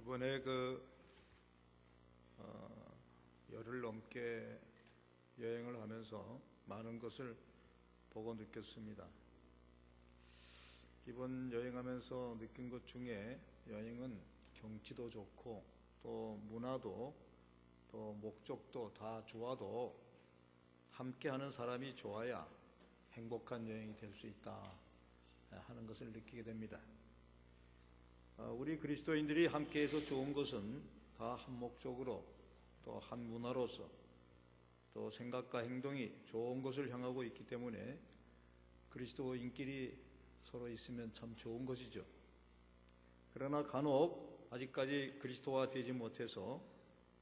이번에 열흘 넘게 여행을 하면서 많은 것을 보고 느꼈습니다. 이번 여행하면서 느낀 것 중에 여행은 경치도 좋고 또 문화도 또 목적도 다 좋아도 함께하는 사람이 좋아야 행복한 여행이 될 수 있다 하는 것을 느끼게 됩니다. 우리 그리스도인들이 함께해서 좋은 것은 다 한 목적으로 또 한 문화로서 또 생각과 행동이 좋은 것을 향하고 있기 때문에 그리스도인끼리 서로 있으면 참 좋은 것이죠. 그러나 간혹 아직까지 그리스도화 되지 못해서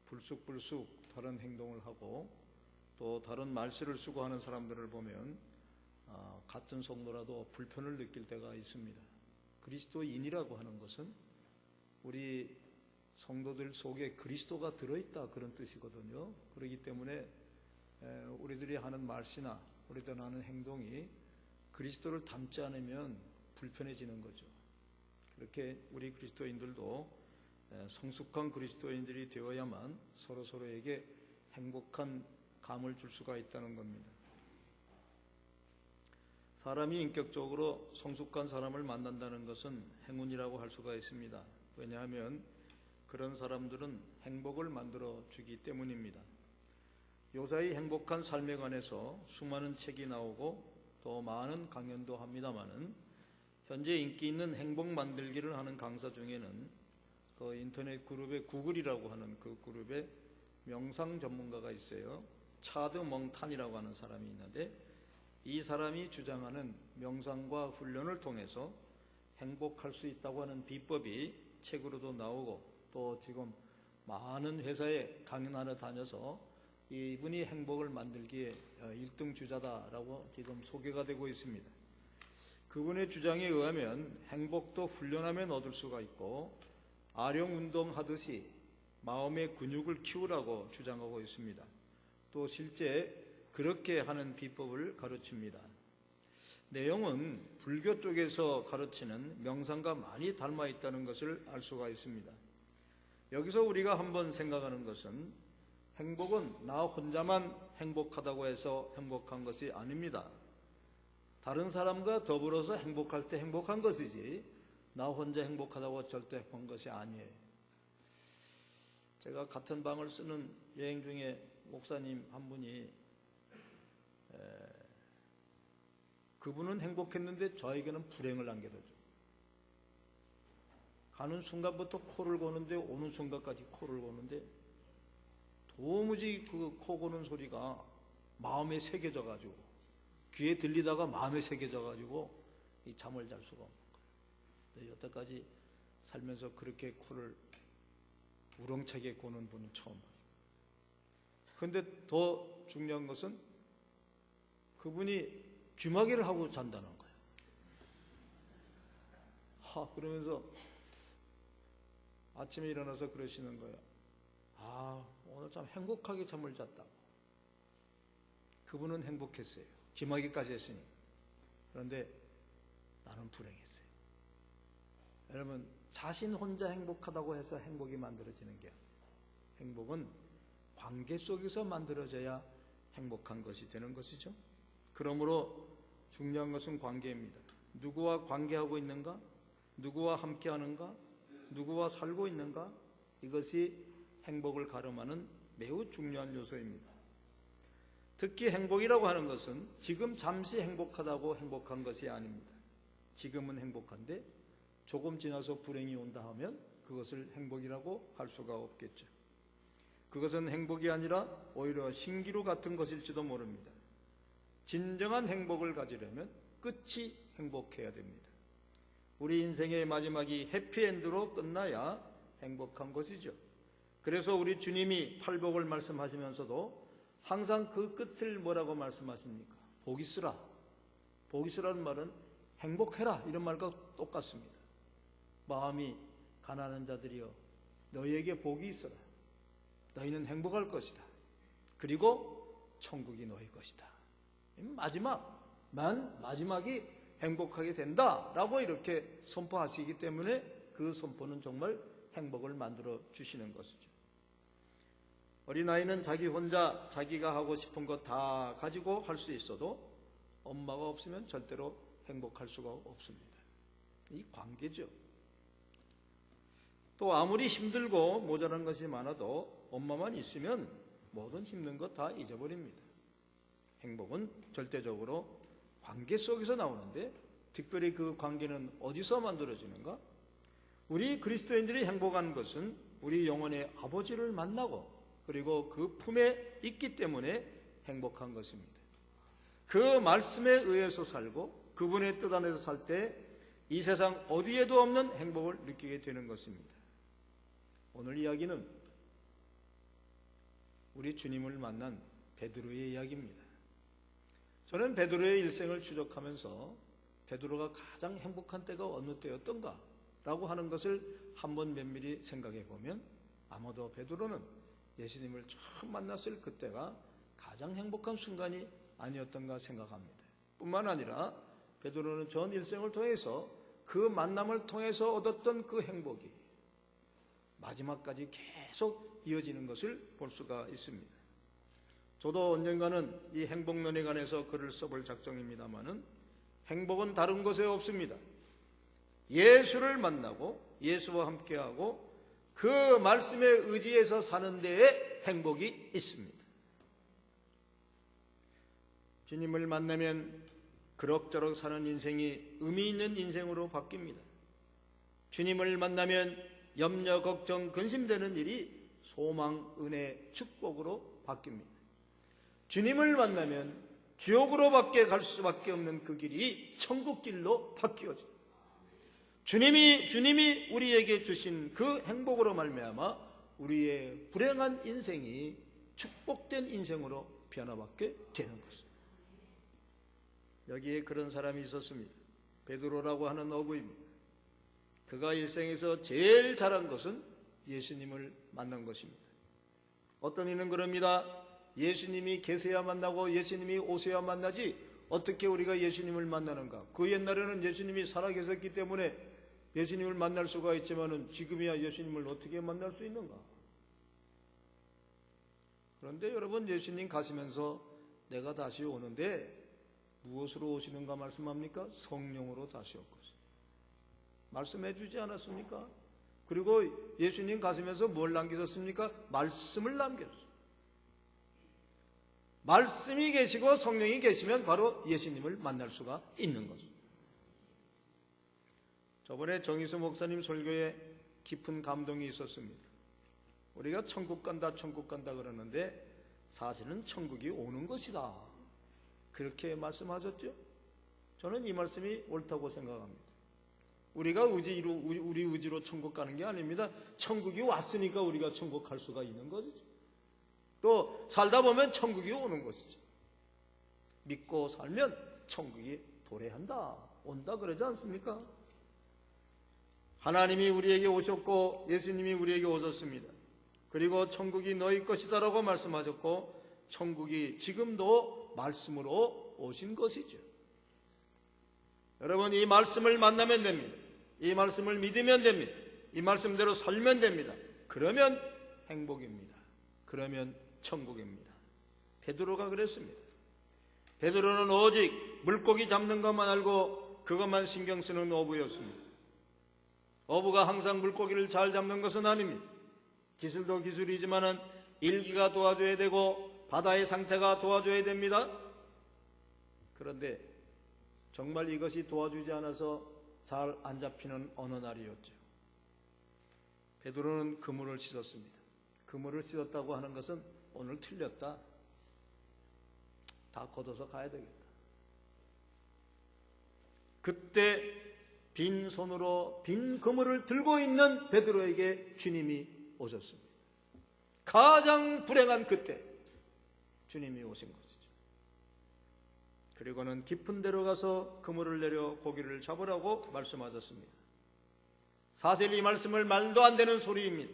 불쑥불쑥 다른 행동을 하고 또 다른 말씨를 쓰고 하는 사람들을 보면 같은 성도라도 불편을 느낄 때가 있습니다. 그리스도인이라고 하는 것은 우리 성도들 속에 그리스도가 들어있다 그런 뜻이거든요. 그렇기 때문에 우리들이 하는 말씨나 우리들이 하는 행동이 그리스도를 닮지 않으면 불편해지는 거죠. 그렇게 우리 그리스도인들도 성숙한 그리스도인들이 되어야만 서로서로에게 행복한 감을 줄 수가 있다는 겁니다. 사람이 인격적으로 성숙한 사람을 만난다는 것은 행운이라고 할 수가 있습니다. 왜냐하면 그런 사람들은 행복을 만들어 주기 때문입니다. 요사이 행복한 삶에 관해서 수많은 책이 나오고 또 많은 강연도 합니다마는 현재 인기 있는 행복 만들기를 하는 강사 중에는 그 인터넷 그룹의 구글이라고 하는 그 그룹의 명상 전문가가 있어요. 차드 멍탄이라고 하는 사람이 있는데 이 사람이 주장하는 명상과 훈련을 통해서 행복할 수 있다고 하는 비법이 책으로도 나오고 또 지금 많은 회사에 강연하러 다녀서 이분이 행복을 만들기에 1등 주자다라고 지금 소개가 되고 있습니다. 그분의 주장에 의하면 행복도 훈련하면 얻을 수가 있고 아령 운동하듯이 마음의 근육을 키우라고 주장하고 있습니다. 또 실제 그렇게 하는 비법을 가르칩니다. 내용은 불교 쪽에서 가르치는 명상과 많이 닮아 있다는 것을 알 수가 있습니다. 여기서 우리가 한번 생각하는 것은 행복은 나 혼자만 행복하다고 해서 행복한 것이 아닙니다. 다른 사람과 더불어서 행복할 때 행복한 것이지 나 혼자 행복하다고 절대 행복한 것이 아니에요. 제가 같은 방을 쓰는 여행 중에 목사님 한 분이 그분은 행복했는데 저에게는 불행을 안겨줬죠. 가는 순간부터 코를 고는데 오는 순간까지 코를 고는데 도무지 그 코 고는 소리가 마음에 새겨져 가지고 귀에 들리다가 마음에 새겨져 가지고 이 잠을 잘 수가 없는 거예요. 여태까지 살면서 그렇게 코를 우렁차게 고는 분은 처음 봐요. 그런데 더 중요한 것은 그분이 귀마개를 하고 잔다는 거예요. 그러면서 아침에 일어나서 그러시는 거예요. 오늘 참 행복하게 잠을 잤다고. 그분은 행복했어요. 귀마개까지 했으니. 그런데 나는 불행했어요. 여러분, 자신 혼자 행복하다고 해서 행복이 만들어지는 게 아니에요. 행복은 관계 속에서 만들어져야 행복한 것이 되는 것이죠. 그러므로 중요한 것은 관계입니다. 누구와 관계하고 있는가? 누구와 함께하는가? 누구와 살고 있는가? 이것이 행복을 가름하는 매우 중요한 요소입니다. 특히 행복이라고 하는 것은 지금 잠시 행복하다고 행복한 것이 아닙니다. 지금은 행복한데 조금 지나서 불행이 온다 하면 그것을 행복이라고 할 수가 없겠죠. 그것은 행복이 아니라 오히려 신기루 같은 것일지도 모릅니다. 진정한 행복을 가지려면 끝이 행복해야 됩니다. 우리 인생의 마지막이 해피엔드로 끝나야 행복한 것이죠. 그래서 우리 주님이 팔복을 말씀하시면서도 항상 그 끝을 뭐라고 말씀하십니까? 복이 쓰라. 복이 쓰라는 말은 행복해라 이런 말과 똑같습니다. 마음이 가난한 자들이여 너희에게 복이 있어라. 너희는 행복할 것이다. 그리고 천국이 너희 것이다. 마지막이 행복하게 된다 라고 이렇게 선포하시기 때문에 그 선포는 정말 행복을 만들어 주시는 것이죠. 어린아이는 자기 혼자 자기가 하고 싶은 것 다 가지고 할 수 있어도 엄마가 없으면 절대로 행복할 수가 없습니다. 이 관계죠. 또 아무리 힘들고 모자란 것이 많아도 엄마만 있으면 모든 힘든 것 다 잊어버립니다. 행복은 절대적으로 관계 속에서 나오는데, 특별히 그 관계는 어디서 만들어지는가? 우리 그리스도인들이 행복한 것은 우리 영혼의 아버지를 만나고 그리고 그 품에 있기 때문에 행복한 것입니다. 그 말씀에 의해서 살고 그분의 뜻 안에서 살 때 이 세상 어디에도 없는 행복을 느끼게 되는 것입니다. 오늘 이야기는 우리 주님을 만난 베드로의 이야기입니다. 저는 베드로의 일생을 추적하면서 베드로가 가장 행복한 때가 어느 때였던가 라고 하는 것을 한번 면밀히 생각해 보면 아마도 베드로는 예수님을 처음 만났을 그때가 가장 행복한 순간이 아니었던가 생각합니다. 뿐만 아니라 베드로는 전 일생을 통해서 그 만남을 통해서 얻었던 그 행복이 마지막까지 계속 이어지는 것을 볼 수가 있습니다. 저도 언젠가는 이 행복론에 관해서 글을 써볼 작정입니다마는 행복은 다른 곳에 없습니다. 예수를 만나고 예수와 함께하고 그 말씀에 의지해서 사는 데에 행복이 있습니다. 주님을 만나면 그럭저럭 사는 인생이 의미 있는 인생으로 바뀝니다. 주님을 만나면 염려, 걱정, 근심되는 일이 소망, 은혜, 축복으로 바뀝니다. 주님을 만나면 지옥으로 밖에 갈 수밖에 없는 그 길이 천국길로 바뀌어집니다. 주님이 우리에게 주신 그 행복으로 말미암아 우리의 불행한 인생이 축복된 인생으로 변화받게 되는 것입니다. 여기에 그런 사람이 있었습니다. 베드로라고 하는 어부입니다. 그가 일생에서 제일 잘한 것은 예수님을 만난 것입니다. 어떤 이는 그럽니다. 예수님이 계세야 만나고 예수님이 오세야 만나지 어떻게 우리가 예수님을 만나는가? 그 옛날에는 예수님이 살아계셨기 때문에 예수님을 만날 수가 있지만은 지금이야 예수님을 어떻게 만날 수 있는가? 그런데 여러분, 예수님 가시면서 내가 다시 오는데 무엇으로 오시는가 말씀합니까? 성령으로 다시 올 것입니다. 말씀해 주지 않았습니까? 그리고 예수님 가시면서 뭘 남기셨습니까? 말씀을 남겼습니다. 말씀이 계시고 성령이 계시면 바로 예수님을 만날 수가 있는 것입니다. 저번에 정희수 목사님 설교에 깊은 감동이 있었습니다. 우리가 천국 간다 그러는데 사실은 천국이 오는 것이다, 그렇게 말씀하셨죠? 저는 이 말씀이 옳다고 생각합니다. 우리가 우리 의지로 천국 가는 게 아닙니다. 천국이 왔으니까 우리가 천국 갈 수가 있는 것이죠. 또 살다 보면 천국이 오는 것이죠. 믿고 살면 천국이 도래한다, 온다 그러지 않습니까? 하나님이 우리에게 오셨고 예수님이 우리에게 오셨습니다. 그리고 천국이 너희 것이다라고 말씀하셨고 천국이 지금도 말씀으로 오신 것이죠. 여러분, 이 말씀을 만나면 됩니다. 이 말씀을 믿으면 됩니다. 이 말씀대로 살면 됩니다. 그러면 행복입니다. 그러면 천국입니다. 베드로가 그랬습니다. 베드로는 오직 물고기 잡는 것만 알고 그것만 신경 쓰는 어부였습니다. 어부가 항상 물고기를 잘 잡는 것은 아닙니다. 기술도 기술이지만은 일기가 도와줘야 되고 바다의 상태가 도와줘야 됩니다. 그런데 정말 이것이 도와주지 않아서 잘 안 잡히는 어느 날이었죠. 베드로는 그물을 씻었습니다. 그물을 씻었다고 하는 것은 오늘 틀렸다, 다 걷어서 가야 되겠다. 그때 빈 손으로 빈 그물을 들고 있는 베드로에게 주님이 오셨습니다. 가장 불행한 그때 주님이 오신 것이죠. 그리고는 깊은 데로 가서 그물을 내려 고기를 잡으라고 말씀하셨습니다. 사실 이 말씀을 말도 안 되는 소리입니다.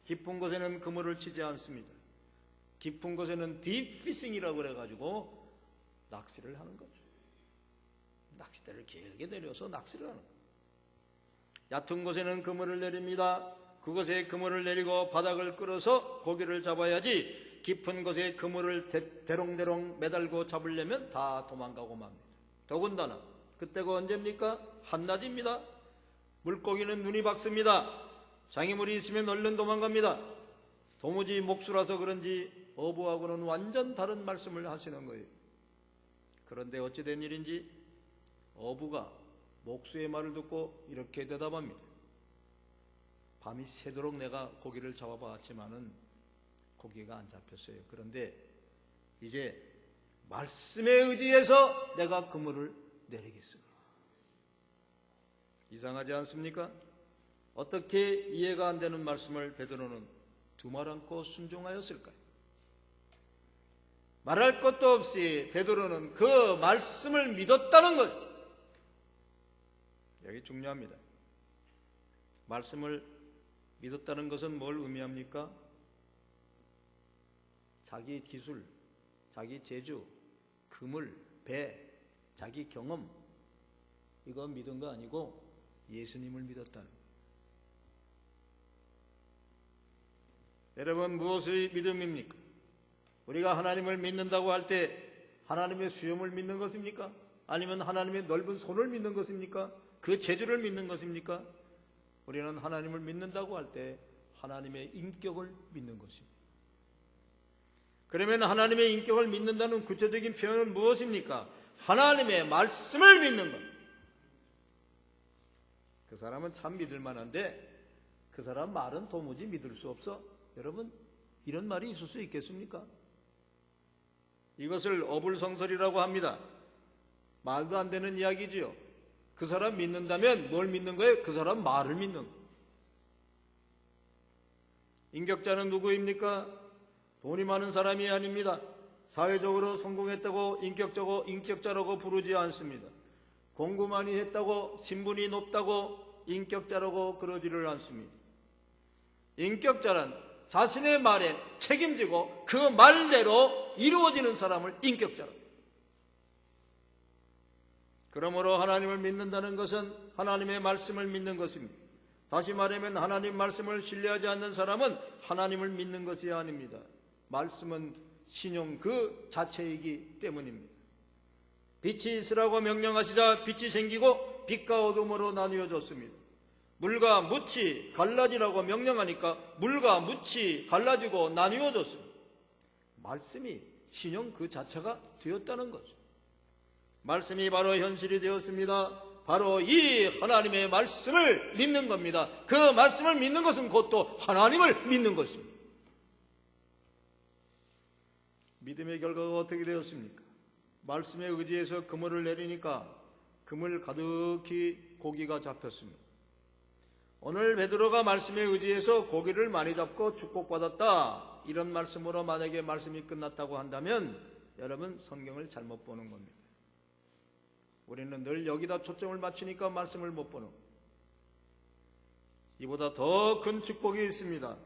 깊은 곳에는 그물을 치지 않습니다. 깊은 곳에는 딥피싱이라고 그래가지고 낚시를 하는 거죠. 낚싯대를 길게 내려서 낚시를 하는 거예요. 얕은 곳에는 그물을 내립니다. 그곳에 그물을 내리고 바닥을 끌어서 고기를 잡아야지 깊은 곳에 그물을 대롱대롱 매달고 잡으려면 다 도망가고 맙니다. 더군다나 그때가 언제입니까? 한낮입니다. 물고기는 눈이 밝습니다. 장애물이 있으면 얼른 도망갑니다. 도무지 목수라서 그런지 어부하고는 완전 다른 말씀을 하시는 거예요. 그런데 어찌 된 일인지 어부가 목수의 말을 듣고 이렇게 대답합니다. 밤이 새도록 내가 고기를 잡아봤지만은 고기가 안 잡혔어요. 그런데 이제 말씀에 의지해서 내가 그물을 내리겠습니다. 이상하지 않습니까? 어떻게 이해가 안 되는 말씀을 베드로는 두말 않고 순종하였을까요? 말할 것도 없이 베드로는 그 말씀을 믿었다는 것. 여기 중요합니다. 말씀을 믿었다는 것은 뭘 의미합니까? 자기 기술, 자기 재주, 그물, 배, 자기 경험, 이거 믿은 거 아니고 예수님을 믿었다는 거예요. 여러분, 무엇의 믿음입니까? 우리가 하나님을 믿는다고 할 때 하나님의 수염을 믿는 것입니까? 아니면 하나님의 넓은 손을 믿는 것입니까? 그 재주를 믿는 것입니까? 우리는 하나님을 믿는다고 할 때 하나님의 인격을 믿는 것입니다. 그러면 하나님의 인격을 믿는다는 구체적인 표현은 무엇입니까? 하나님의 말씀을 믿는 것. 그 사람은 참 믿을 만한데 그 사람 말은 도무지 믿을 수 없어. 여러분, 이런 말이 있을 수 있겠습니까? 이것을 어불성설이라고 합니다. 말도 안 되는 이야기지요. 그 사람 믿는다면 뭘 믿는 거예요? 그 사람 말을 믿는 거예요. 인격자는 누구입니까? 돈이 많은 사람이 아닙니다. 사회적으로 성공했다고 인격자라고 부르지 않습니다. 공부 많이 했다고, 신분이 높다고 인격자라고 그러지를 않습니다. 인격자란 자신의 말에 책임지고 그 말대로 이루어지는 사람을 인격자라고. 그러므로 하나님을 믿는다는 것은 하나님의 말씀을 믿는 것입니다. 다시 말하면 하나님 말씀을 신뢰하지 않는 사람은 하나님을 믿는 것이 아닙니다. 말씀은 신용 그 자체이기 때문입니다. 빛이 있으라고 명령하시자 빛이 생기고 빛과 어둠으로 나뉘어졌습니다. 물과 묻이 갈라지라고 명령하니까 물과 묻이 갈라지고 나뉘어졌습니다. 말씀이 신용 그 자체가 되었다는 거죠. 말씀이 바로 현실이 되었습니다. 바로 이 하나님의 말씀을 믿는 겁니다. 그 말씀을 믿는 것은 곧 또 하나님을 믿는 것입니다. 믿음의 결과가 어떻게 되었습니까? 말씀에 의지해서 그물을 내리니까 그물 가득히 고기가 잡혔습니다. 오늘 베드로가 말씀에 의지해서 고기를 많이 잡고 축복받았다, 이런 말씀으로 만약에 말씀이 끝났다고 한다면 여러분, 성경을 잘못 보는 겁니다. 우리는 늘 여기다 초점을 맞추니까 말씀을 못 보는 겁니다. 이보다 더 큰 축복이 있습니다.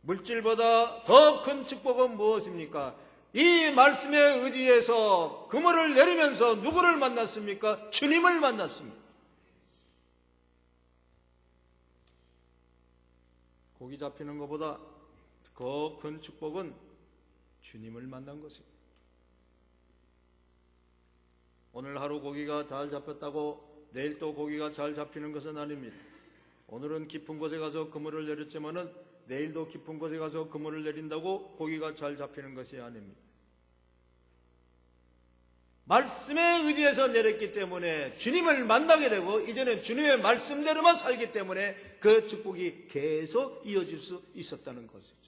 물질보다 더 큰 축복은 무엇입니까? 이 말씀에 의지해서 그물을 내리면서 누구를 만났습니까? 주님을 만났습니다. 고기 잡히는 것보다 더 큰 축복은 주님을 만난 것입니다. 오늘 하루 고기가 잘 잡혔다고 내일 또 고기가 잘 잡히는 것은 아닙니다. 오늘은 깊은 곳에 가서 그물을 내렸지만은 내일도 깊은 곳에 가서 그물을 내린다고 고기가 잘 잡히는 것이 아닙니다. 말씀에 의지해서 내렸기 때문에 주님을 만나게 되고 이제는 주님의 말씀대로만 살기 때문에 그 축복이 계속 이어질 수 있었다는 것이죠.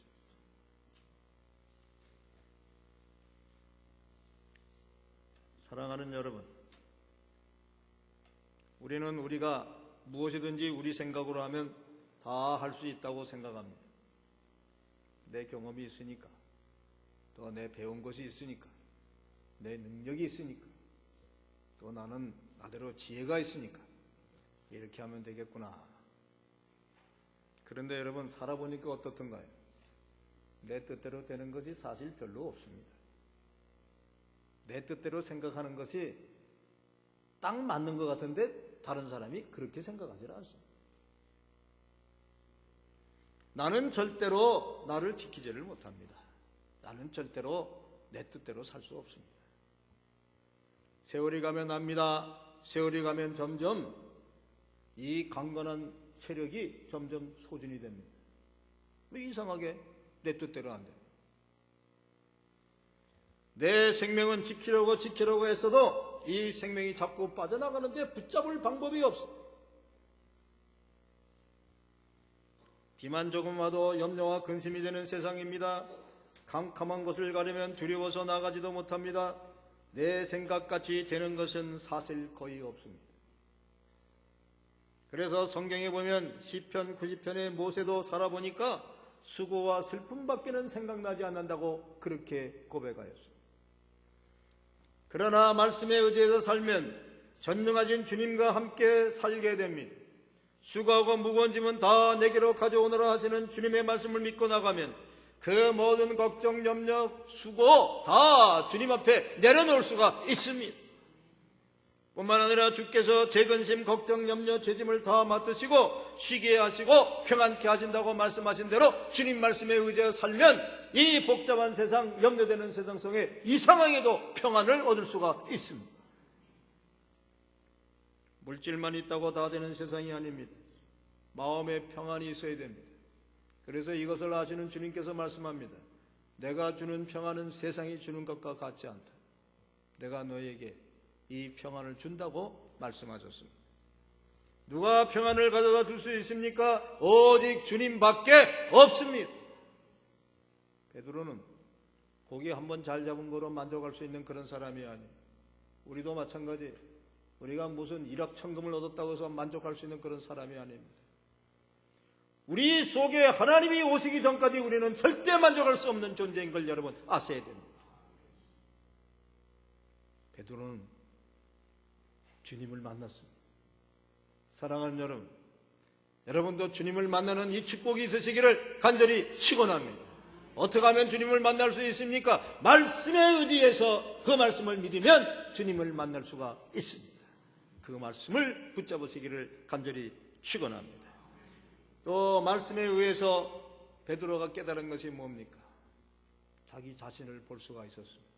사랑하는 여러분, 우리는 우리가 무엇이든지 우리 생각으로 하면 다 할 수 있다고 생각합니다. 내 경험이 있으니까, 또 내 배운 것이 있으니까, 내 능력이 있으니까, 또 나는 나대로 지혜가 있으니까 이렇게 하면 되겠구나. 그런데 여러분, 살아보니까 어떻던가요? 내 뜻대로 되는 것이 사실 별로 없습니다. 내 뜻대로 생각하는 것이 딱 맞는 것 같은데 다른 사람이 그렇게 생각하지 않습니다. 나는 절대로 나를 지키지를 못합니다. 나는 절대로 내 뜻대로 살 수 없습니다. 세월이 가면 압니다. 세월이 가면 점점 이 강건한 체력이 점점 소진이 됩니다. 왜 이상하게 내 뜻대로 안 돼요? 내 생명은 지키려고 했어도 이 생명이 자꾸 빠져나가는데 붙잡을 방법이 없어. 비만 조금 와도 염려와 근심이 되는 세상입니다. 캄캄한 것을 가려면 두려워서 나가지도 못합니다. 내 생각같이 되는 것은 사실 거의 없습니다. 그래서 성경에 보면 시편 90편의 모세도 살아보니까 수고와 슬픔밖에는 생각나지 않는다고 그렇게 고백하였습니다. 그러나 말씀에 의지해서 살면 전능하신 주님과 함께 살게 됩니다. 수고하고 무거운 짐은 다 내게로 가져오너라 하시는 주님의 말씀을 믿고 나가면 그 모든 걱정, 염려, 수고 다 주님 앞에 내려놓을 수가 있습니다. 뿐만 아니라 주께서 제 근심, 걱정, 염려, 죄짐을 다 맡으시고 쉬게 하시고 평안케 하신다고 말씀하신 대로 주님 말씀에 의지하여 살면 이 복잡한 세상, 염려되는 세상 속에 이상하게도 평안을 얻을 수가 있습니다. 물질만 있다고 다 되는 세상이 아닙니다. 마음에 평안이 있어야 됩니다. 그래서 이것을 아시는 주님께서 말씀합니다. 내가 주는 평안은 세상이 주는 것과 같지 않다. 내가 너에게 이 평안을 준다고 말씀하셨습니다. 누가 평안을 가져다 줄 수 있습니까? 오직 주님밖에 없습니다. 베드로는 고기 한번 잘 잡은 거로 만족할 수 있는 그런 사람이 아니에요. 우리도 마찬가지. 우리가 무슨 일확천금을 얻었다고 해서 만족할 수 있는 그런 사람이 아닙니다. 우리 속에 하나님이 오시기 전까지 우리는 절대 만족할 수 없는 존재인 걸 여러분 아셔야 됩니다. 베드로는 주님을 만났습니다. 사랑하는 여러분, 여러분도 주님을 만나는 이 축복이 있으시기를 간절히 축원합니다. 어떻게 하면 주님을 만날 수 있습니까? 말씀에 의지해서 그 말씀을 믿으면 주님을 만날 수가 있습니다. 그 말씀을 붙잡으시기를 간절히 축원합니다. 또 말씀에 의해서 베드로가 깨달은 것이 뭡니까? 자기 자신을 볼 수가 있었습니다.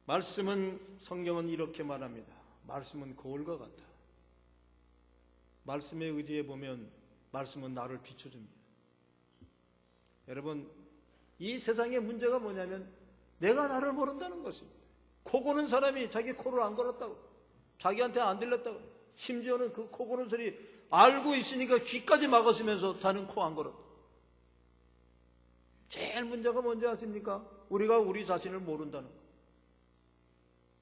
말씀은, 성경은 이렇게 말합니다. 말씀은 거울과 같다. 말씀에 의지해 보면 말씀은 나를 비춰줍니다. 여러분, 이 세상의 문제가 뭐냐면 내가 나를 모른다는 것입니다. 코 고는 사람이 자기 코를 안 골았다고, 자기한테 안 들렸다고, 심지어는 그 코 고는 소리 알고 있으니까 귀까지 막았으면서 자는 코 안 걸었다. 제일 문제가 뭔지 아십니까? 우리가 우리 자신을 모른다는 거.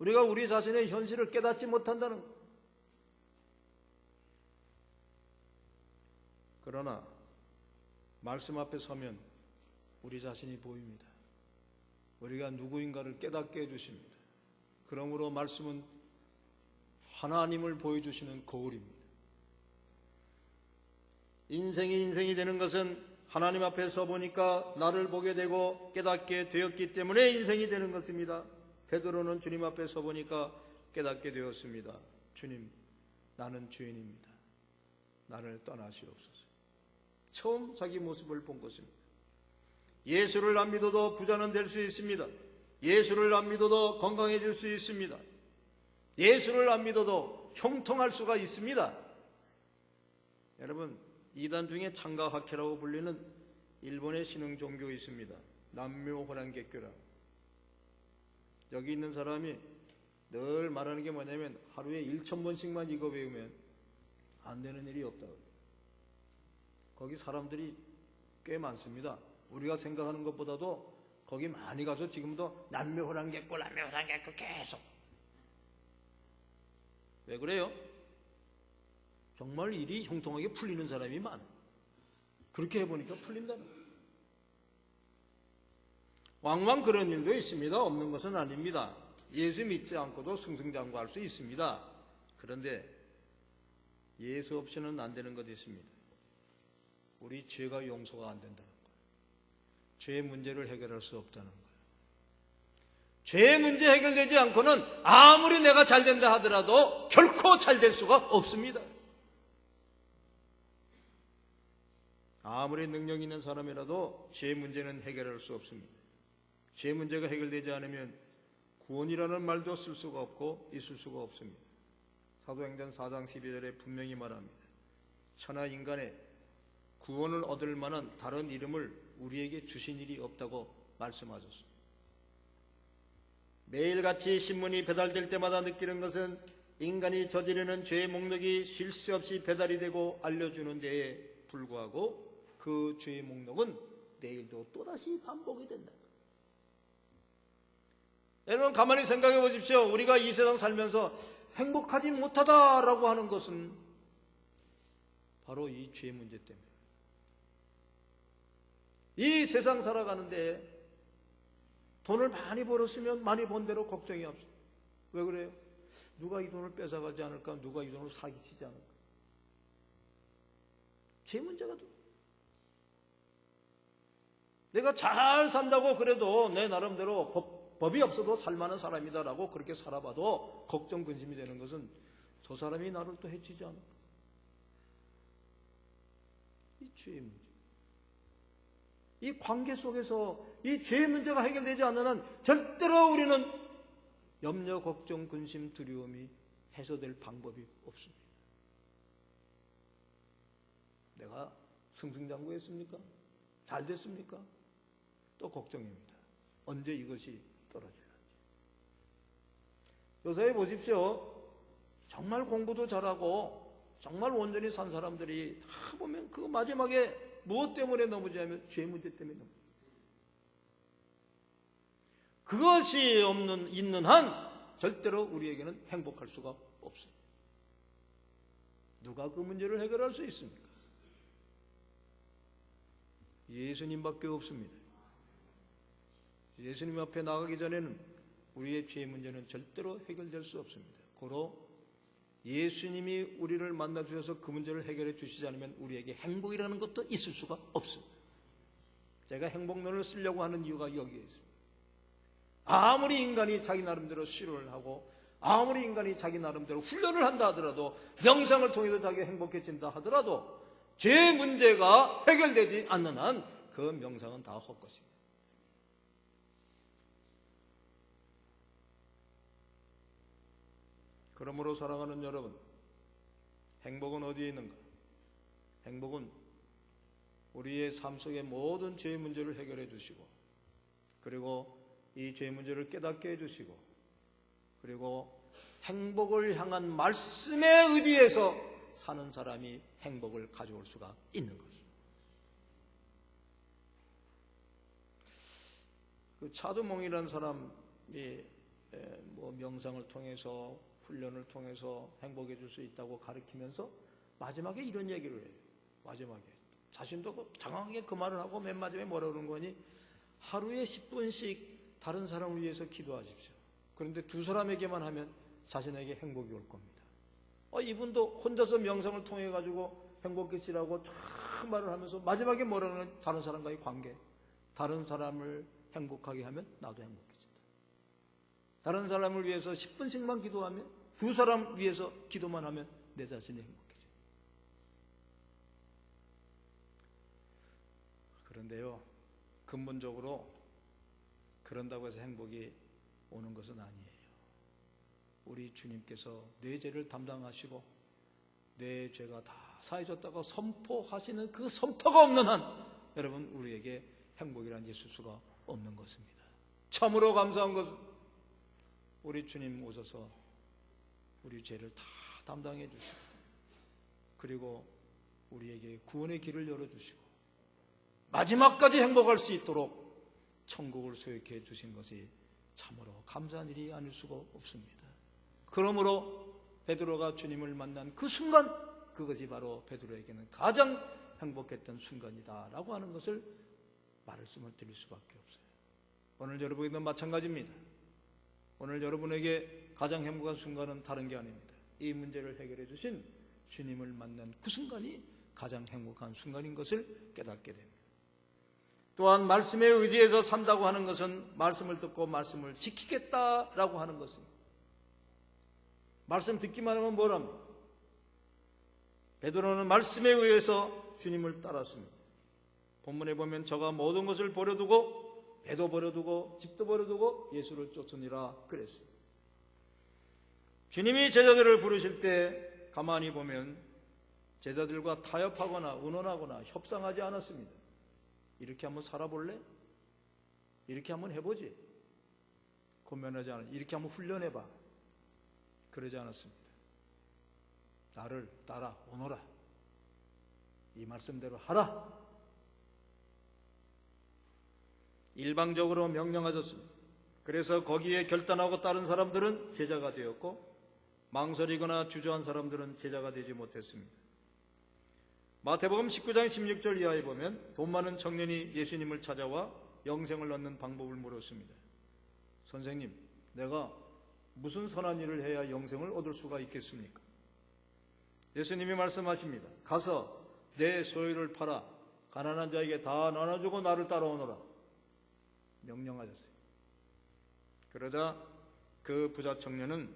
우리가 우리 자신의 현실을 깨닫지 못한다는 거. 그러나 말씀 앞에 서면 우리 자신이 보입니다. 우리가 누구인가를 깨닫게 해주십니다. 그러므로 말씀은 하나님을 보여주시는 거울입니다. 인생이 되는 것은 하나님 앞에 서보니까 나를 보게 되고 깨닫게 되었기 때문에 인생이 되는 것입니다. 베드로는 주님 앞에 서보니까 깨닫게 되었습니다. 주님, 나는 죄인입니다. 나를 떠나시옵소서. 처음 자기 모습을 본 것입니다. 예수를 안 믿어도 부자는 될 수 있습니다. 예수를 안 믿어도 건강해질 수 있습니다. 예수를 안 믿어도 형통할 수가 있습니다. 여러분, 이단 중에 창가학회라고 불리는 일본의 신흥 종교 있습니다. 남묘호랑개교라. 여기 있는 사람이 늘 말하는 게 뭐냐면 하루에 1000번씩만 이거 배우면 안 되는 일이 없다고. 거기 사람들이 꽤 많습니다. 우리가 생각하는 것보다도 거기 많이 가서 지금도 남묘호랑개골 계속. 왜 그래요? 정말 일이 형통하게 풀리는 사람이 많아. 그렇게 해보니까 풀린다는 거예요. 왕왕 그런 일도 있습니다. 없는 것은 아닙니다. 예수 믿지 않고도 승승장구할 수 있습니다. 그런데 예수 없이는 안 되는 것이 있습니다. 우리 죄가 용서가 안 된다는 거예요. 죄의 문제를 해결할 수 없다는 거예요. 죄의 문제 해결되지 않고는 아무리 내가 잘 된다 하더라도 결코 잘 될 수가 없습니다. 아무리 능력 있는 사람이라도 죄 문제는 해결할 수 없습니다. 죄 문제가 해결되지 않으면 구원이라는 말도 쓸 수가 없고 있을 수가 없습니다. 사도행전 4장 12절에 분명히 말합니다. 천하 인간의 구원을 얻을 만한 다른 이름을 우리에게 주신 일이 없다고 말씀하셨습니다. 매일같이 신문이 배달될 때마다 느끼는 것은 인간이 저지르는 죄의 목록이 쉴 새 없이 배달이 되고 알려주는 데에 불구하고 그 죄의 목록은 내일도 또다시 반복이 된다. 여러분 가만히 생각해 보십시오. 우리가 이 세상 살면서 행복하지 못하다라고 하는 것은 바로 이 죄 문제 때문에. 이 세상 살아가는데 돈을 많이 벌었으면 많이 번 대로 걱정이 없어요. 왜 그래요? 누가 이 돈을 뺏어가지 않을까? 누가 이 돈을 사기치지 않을까? 죄 문제가 돼. 내가 잘 산다고 그래도 내 나름대로 법이 없어도 살만한 사람이다라고 그렇게 살아봐도 걱정 근심이 되는 것은 저 사람이 나를 또 해치지 않을까? 이 죄의 문제. 이 관계 속에서 이 죄의 문제가 해결되지 않는 한 절대로 우리는 염려, 걱정, 근심, 두려움이 해소될 방법이 없습니다. 내가 승승장구했습니까? 잘 됐습니까? 또 걱정입니다. 언제 이것이 떨어질는지. 요새 보십시오. 정말 공부도 잘하고 정말 온전히 산 사람들이 다 보면 그 마지막에 무엇 때문에 넘어지냐면 죄 문제 때문에 넘어져요. 그것이 있는 한 절대로 우리에게는 행복할 수가 없어요. 누가 그 문제를 해결할 수 있습니까? 예수님밖에 없습니다. 예수님 앞에 나가기 전에는 우리의 죄 문제는 절대로 해결될 수 없습니다. 고로 예수님이 우리를 만나주셔서 그 문제를 해결해 주시지 않으면 우리에게 행복이라는 것도 있을 수가 없습니다. 제가 행복론을 쓰려고 하는 이유가 여기에 있습니다. 아무리 인간이 자기 나름대로 실현을 하고 아무리 인간이 자기 나름대로 훈련을 한다 하더라도 명상을 통해서 자기가 행복해진다 하더라도 죄 문제가 해결되지 않는 한 그 명상은 다 헛것입니다. 그러므로 사랑하는 여러분, 행복은 어디에 있는가? 행복은 우리의 삶 속의 모든 죄의 문제를 해결해 주시고 그리고 이 죄의 문제를 깨닫게 해주시고 그리고 행복을 향한 말씀에 의지해서 사는 사람이 행복을 가져올 수가 있는 것입니다. 그 차두몽이라는 사람이 명상을 통해서 훈련을 통해서 행복해 줄 수 있다고 가르치면서 마지막에 이런 얘기를 해요. 마지막에 자신도 장황하게 그 말을 하고 맨 마지막에 뭐라 그러는 거니? 하루에 10분씩 다른 사람을 위해서 기도하십시오. 그런데 두 사람에게만 하면 자신에게 행복이 올 겁니다. 이분도 혼자서 명상을 통해 가지고 행복해지라고 쫙 말을 하면서 마지막에 뭐라 그러는 거니? 다른 사람과의 관계. 다른 사람을 행복하게 하면 나도 행복해진다. 다른 사람을 위해서 10분씩만 기도하면 두 사람 위해서 기도만 하면 내 자신이 행복해져. 그런데요, 근본적으로 그런다고 해서 행복이 오는 것은 아니에요. 우리 주님께서 내 죄를 담당하시고 내 죄가 다 사해졌다고 선포하시는 그 선포가 없는 한 여러분 우리에게 행복이란 게 있을 수가 없는 것입니다. 참으로 감사한 것은 우리 주님 오셔서 우리 죄를 다 담당해 주시고 그리고 우리에게 구원의 길을 열어주시고 마지막까지 행복할 수 있도록 천국을 소유케 해주신 것이 참으로 감사한 일이 아닐 수가 없습니다. 그러므로 베드로가 주님을 만난 그 순간 그것이 바로 베드로에게는 가장 행복했던 순간이다라고 하는 것을 말씀을 드릴 수밖에 없어요. 오늘 여러분에게도 마찬가지입니다. 오늘 여러분에게 가장 행복한 순간은 다른 게 아닙니다. 이 문제를 해결해 주신 주님을 만난 그 순간이 가장 행복한 순간인 것을 깨닫게 됩니다. 또한 말씀에 의지해서 산다고 하는 것은 말씀을 듣고 말씀을 지키겠다라고 하는 것입니다. 말씀 듣기만 하면 뭐랍니까? 베드로는 말씀에 의해서 주님을 따랐습니다. 본문에 보면 저가 모든 것을 버려두고 배도 버려두고 집도 버려두고 예수를 쫓으니라 그랬습니다. 주님이 제자들을 부르실 때 가만히 보면 제자들과 타협하거나 의논하거나 협상하지 않았습니다. 이렇게 한번 살아볼래? 이렇게 한번 해보지. 고면하지 않아. 이렇게 한번 훈련해봐. 그러지 않았습니다. 나를 따라 오너라. 이 말씀대로 하라. 일방적으로 명령하셨습니다. 그래서 거기에 결단하고 따른 사람들은 제자가 되었고 망설이거나 주저한 사람들은 제자가 되지 못했습니다. 마태복음 19장 16절 이하에 보면 돈 많은 청년이 예수님을 찾아와 영생을 얻는 방법을 물었습니다. 선생님, 내가 무슨 선한 일을 해야 영생을 얻을 수가 있겠습니까? 예수님이 말씀하십니다. 가서 내 소유를 팔아 가난한 자에게 다 나눠주고 나를 따라오너라. 명령하셨어요. 그러자 그 부자 청년은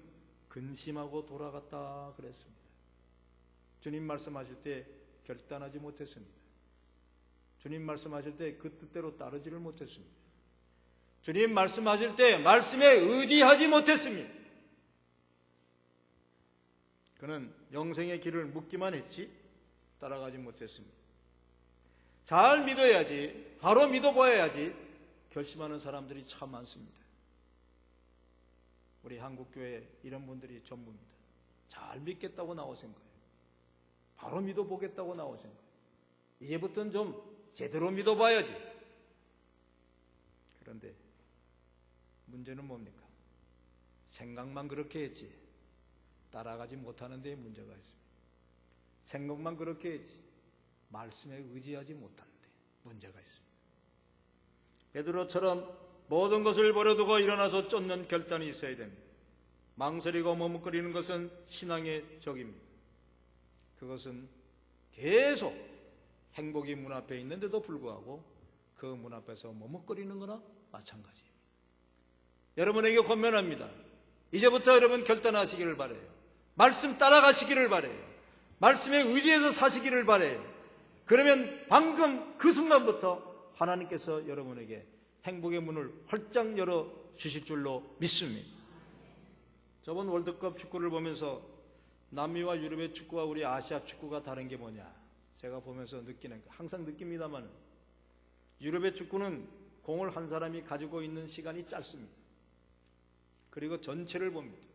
근심하고 돌아갔다 그랬습니다. 주님 말씀하실 때 결단하지 못했습니다. 주님 말씀하실 때 그 뜻대로 따르지를 못했습니다. 주님 말씀하실 때 말씀에 의지하지 못했습니다. 그는 영생의 길을 묻기만 했지 따라가지 못했습니다. 잘 믿어야지, 바로 믿어봐야지 결심하는 사람들이 참 많습니다. 우리 한국교회 이런 분들이 전부입니다. 잘 믿겠다고 나오신 거예요. 바로 믿어보겠다고 나오신 거예요. 이제부터는 좀 제대로 믿어봐야지. 그런데 문제는 뭡니까? 생각만 그렇게 했지 따라가지 못하는 데 문제가 있습니다. 생각만 그렇게 했지 말씀에 의지하지 못하는 데 문제가 있습니다. 베드로처럼 모든 것을 버려두고 일어나서 쫓는 결단이 있어야 됩니다. 망설이고 머뭇거리는 것은 신앙의 적입니다. 그것은 계속 행복이 문 앞에 있는데도 불구하고 그 문 앞에서 머뭇거리는 거나 마찬가지입니다. 여러분에게 권면합니다. 이제부터 여러분 결단하시기를 바라요. 말씀 따라가시기를 바라요. 말씀에 의지해서 사시기를 바라요. 그러면 방금 그 순간부터 하나님께서 여러분에게 행복의 문을 활짝 열어 주실 줄로 믿습니다. 저번 월드컵 축구를 보면서 남미와 유럽의 축구와 우리 아시아 축구가 다른 게 뭐냐 제가 보면서 느끼는 항상 느낍니다만 유럽의 축구는 공을 한 사람이 가지고 있는 시간이 짧습니다. 그리고 전체를 봅니다.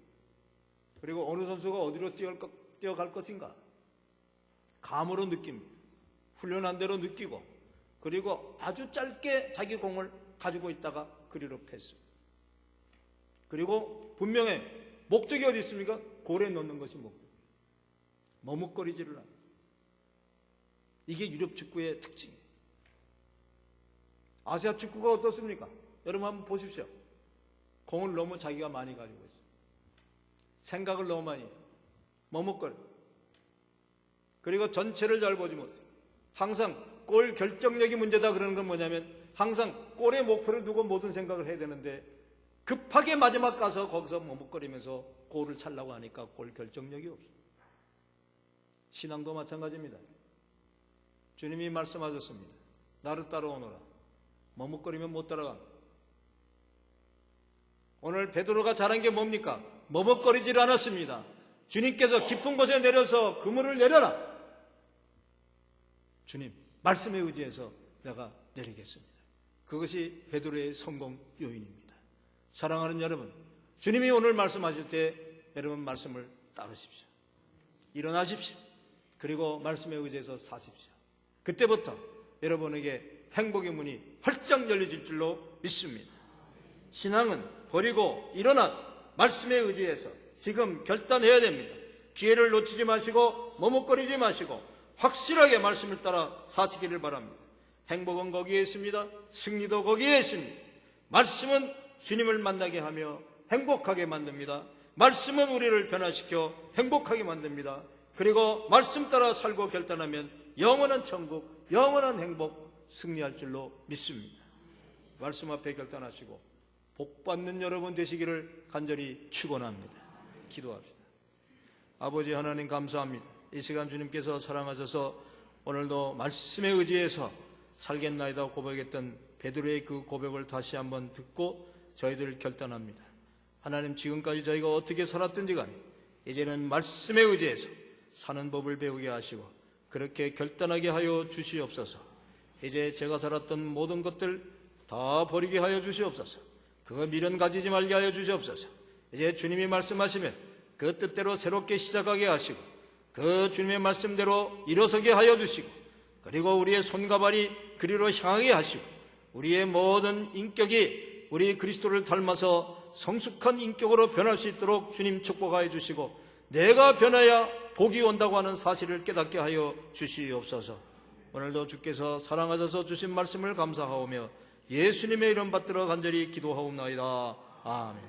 그리고 어느 선수가 어디로 뛰어갈 것인가 감으로 느낍니다. 훈련한 대로 느끼고 그리고 아주 짧게 자기 공을 가지고 있다가 그리로 패스. 그리고 분명히 목적이 어디 있습니까? 골에 넣는 것이 목적. 머뭇거리지를 않아요. 이게 유럽 축구의 특징이에요. 아시아 축구가 어떻습니까? 여러분 한번 보십시오. 공을 너무 자기가 많이 가지고 있어요. 생각을 너무 많이 해요. 머뭇거려. 그리고 전체를 잘 보지 못해요. 항상 골 결정력이 문제다 그러는 건 뭐냐면 항상 골의 목표를 두고 모든 생각을 해야 되는데 급하게 마지막 가서 거기서 머뭇거리면서 골을 차려고 하니까 골 결정력이 없어요. 신앙도 마찬가지입니다. 주님이 말씀하셨습니다. 나를 따라오너라. 머뭇거리면 못 따라갑니다. 오늘 베드로가 잘한 게 뭡니까? 머뭇거리질 않았습니다. 주님께서 깊은 곳에 내려서 그물을 내려라. 주님 말씀에 의지해서 내가 내리겠습니다. 그것이 베드로의 성공 요인입니다. 사랑하는 여러분, 주님이 오늘 말씀하실 때 여러분 말씀을 따르십시오. 일어나십시오. 그리고 말씀에 의지해서 사십시오. 그때부터 여러분에게 행복의 문이 활짝 열려질 줄로 믿습니다. 신앙은 버리고 일어나서 말씀에 의지해서 지금 결단해야 됩니다. 기회를 놓치지 마시고 머뭇거리지 마시고 확실하게 말씀을 따라 사시기를 바랍니다. 행복은 거기에 있습니다. 승리도 거기에 있습니다. 말씀은 주님을 만나게 하며 행복하게 만듭니다. 말씀은 우리를 변화시켜 행복하게 만듭니다. 그리고 말씀 따라 살고 결단하면 영원한 천국, 영원한 행복 승리할 줄로 믿습니다. 말씀 앞에 결단하시고 복받는 여러분 되시기를 간절히 축원합니다. 기도합시다. 아버지 하나님 감사합니다. 이 시간 주님께서 사랑하셔서 오늘도 말씀에 의지해서 살겠나이다 고백했던 베드로의 그 고백을 다시 한번 듣고 저희들 결단합니다. 하나님, 지금까지 저희가 어떻게 살았든지 간에 이제는 말씀에 의지해서 사는 법을 배우게 하시고 그렇게 결단하게 하여 주시옵소서. 이제 제가 살았던 모든 것들 다 버리게 하여 주시옵소서. 그거 미련 가지지 말게 하여 주시옵소서. 이제 주님이 말씀하시면 그 뜻대로 새롭게 시작하게 하시고 그 주님의 말씀대로 일어서게 하여 주시고 그리고 우리의 손과 발이 그리로 향하게 하시고 우리의 모든 인격이 우리 그리스도를 닮아서 성숙한 인격으로 변할 수 있도록 주님 축복하여 주시고 내가 변해야 복이 온다고 하는 사실을 깨닫게 하여 주시옵소서. 오늘도 주께서 사랑하셔서 주신 말씀을 감사하오며 예수님의 이름 받들어 간절히 기도하옵나이다. 아멘.